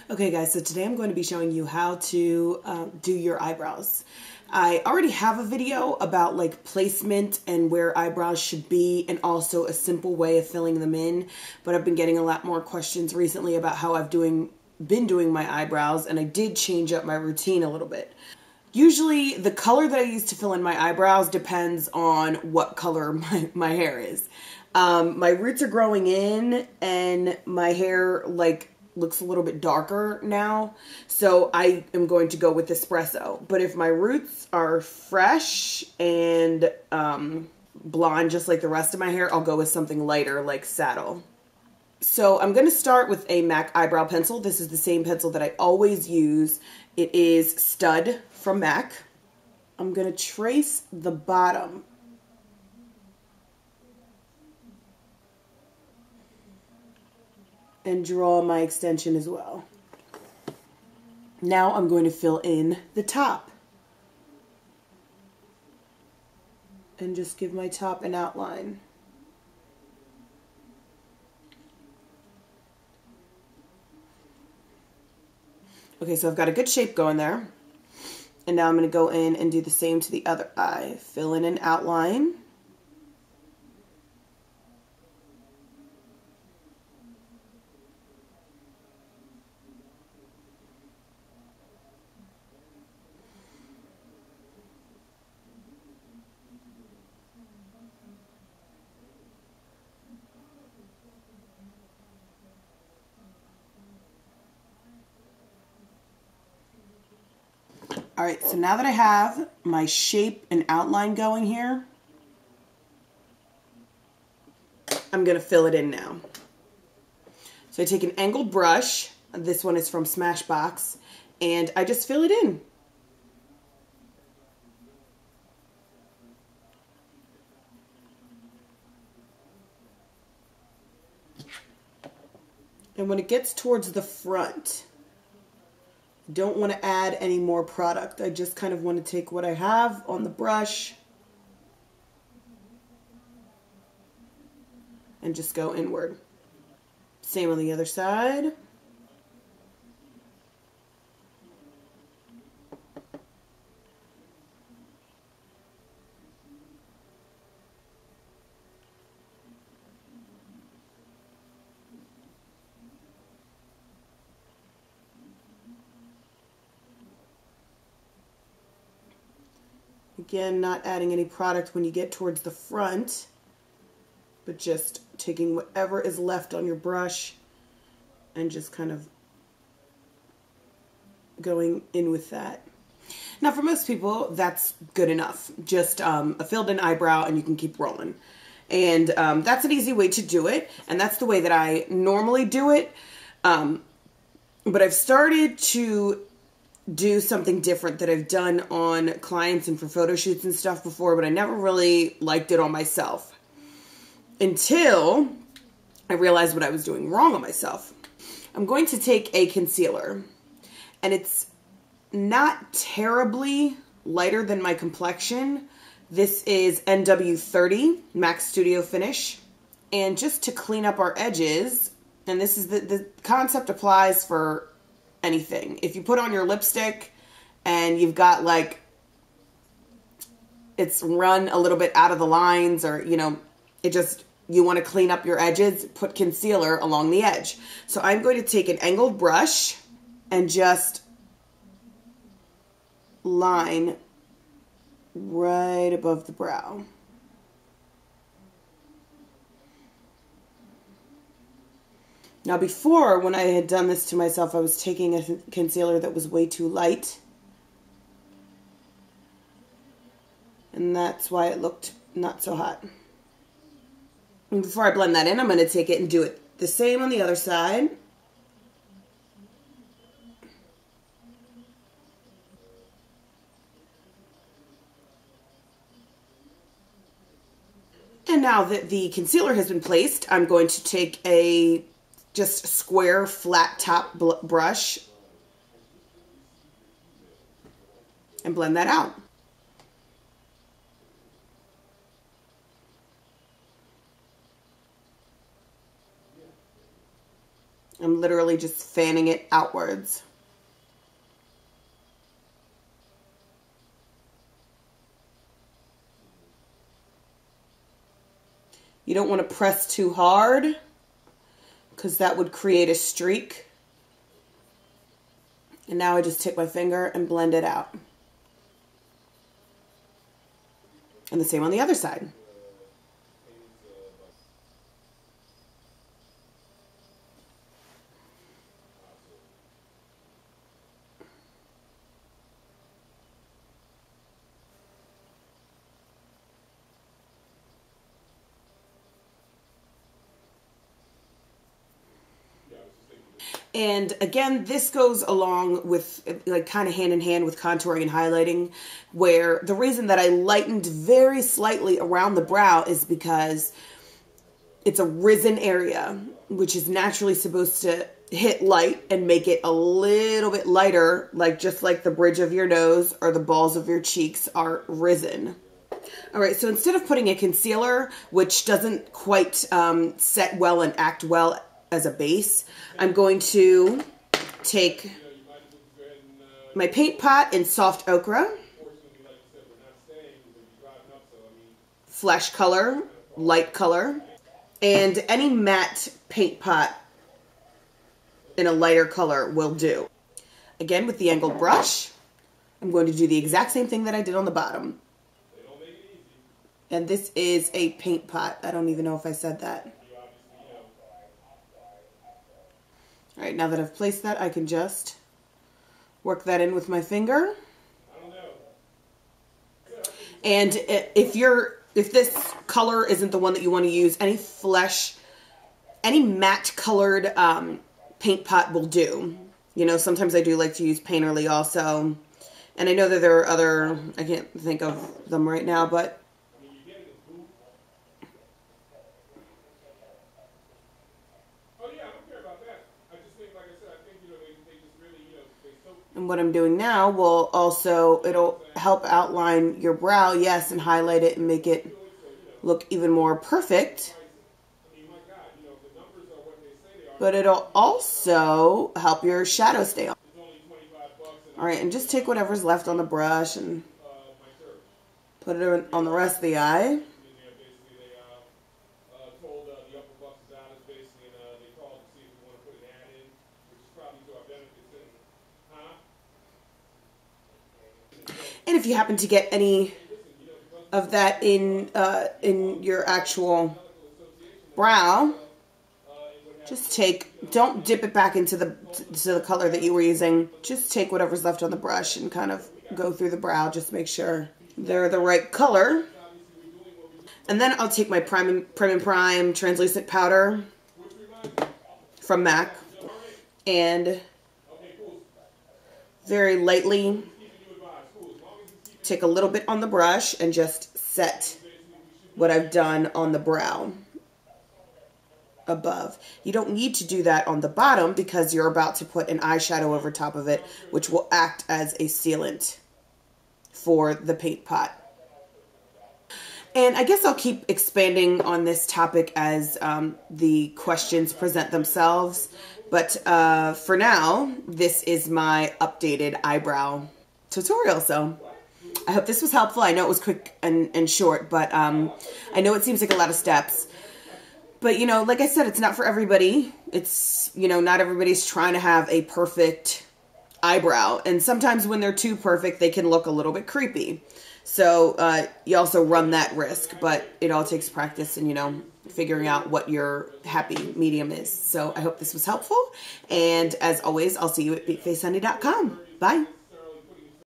Okay guys, so today I'm going to be showing you how to do your eyebrows. I already have a video about like placement and where eyebrows should be and also a simple way of filling them in, but I've been getting a lot more questions recently about how I've been doing my eyebrows, and I did change up my routine a little bit. Usually the color that I use to fill in my eyebrows depends on what color my hair is. My roots are growing in and my hair looks a little bit darker now, so I am going to go with espresso. But if my roots are fresh and blonde just like the rest of my hair, I'll go with something lighter like saddle. So I'm going to start with a MAC eyebrow pencil. This is the same pencil that I always use. It is Stud from MAC. I'm going to trace the bottom. And draw my extension as well. Now I'm going to fill in the top. And just give my top an outline. Okay, so I've got a good shape going there. And now I'm going to go in and do the same to the other eye. Fill in an outline. All right, so now that I have my shape and outline going here, I'm going to fill it in now. So I take an angled brush, this one is from Smashbox, and I just fill it in. And when it gets towards the front, don't want to add any more product. I just kind of want to take what I have on the brush and just go inward. Same on the other side. Again, not adding any product when you get towards the front, but just taking whatever is left on your brush and just kind of going in with that. Now, for most people, that's good enough. Just a filled in eyebrow and you can keep rolling. And that's an easy way to do it. And that's the way that I normally do it. But I've started to do something different that I've done on clients and for photo shoots and stuff before, but I never really liked it on myself until I realized what I was doing wrong on myself. I'm going to take a concealer, and it's not terribly lighter than my complexion. This is NW30 MAC Studio Finish, and just to clean up our edges, and this is the concept applies for anything. If you put on your lipstick and you've got like it's run a little bit out of the lines, or you want to clean up your edges, put concealer along the edge. So I'm going to take an angled brush and just line right above the brow. Now before, when I had done this to myself, I was taking a concealer that was way too light. And that's why it looked not so hot. And before I blend that in, I'm going to take it and do it the same on the other side. And now that the concealer has been placed, I'm going to take a just square flat top brush and blend that out. I'm literally just fanning it outwards. You don't want to press too hard because that would create a streak. And now I just take my finger and blend it out. And the same on the other side. And again, this goes along with, like, kind of hand in hand with contouring and highlighting, where the reason that I lightened very slightly around the brow is because it's a risen area, which is naturally supposed to hit light and make it a little bit lighter, like just like the bridge of your nose or the balls of your cheeks are risen. All right, so instead of putting a concealer, which doesn't quite set well and act well as a base, I'm going to take my paint pot in soft ochre, flesh color, light color, and any matte paint pot in a lighter color will do. Again, with the angled brush, I'm going to do the exact same thing that I did on the bottom. And this is a paint pot. I don't even know if I said that. All right, now that I've placed that, I can just work that in with my finger. And if this color isn't the one that you want to use, any matte colored paint pot will do. You know, sometimes I do like to use Painterly also. And I know that there are other, I can't think of them right now, but and what I'm doing now will also, it'll help outline your brow, yes, and highlight it and make it look even more perfect. But it'll also help your shadow stay on. All right, and just take whatever's left on the brush and put it on the rest of the eye. And if you happen to get any of that in your actual brow, just don't dip it back into the color that you were using. Just take whatever's left on the brush and kind of go through the brow. Just make sure they're the right color. And then I'll take my Prime and Prime translucent powder from MAC and very lightly take a little bit on the brush and just set what I've done on the brow above. You don't need to do that on the bottom because you're about to put an eyeshadow over top of it, which will act as a sealant for the paint pot. And I guess I'll keep expanding on this topic as the questions present themselves. But for now, this is my updated eyebrow tutorial. So I hope this was helpful. I know it was quick and short, but I know it seems like a lot of steps. But, you know, like I said, it's not for everybody. It's, you know, not everybody's trying to have a perfect eyebrow. And sometimes when they're too perfect, they can look a little bit creepy. So you also run that risk, but it all takes practice and, you know, figuring out what your happy medium is. So I hope this was helpful. And as always, I'll see you at BeatFaceHoney.com. Bye.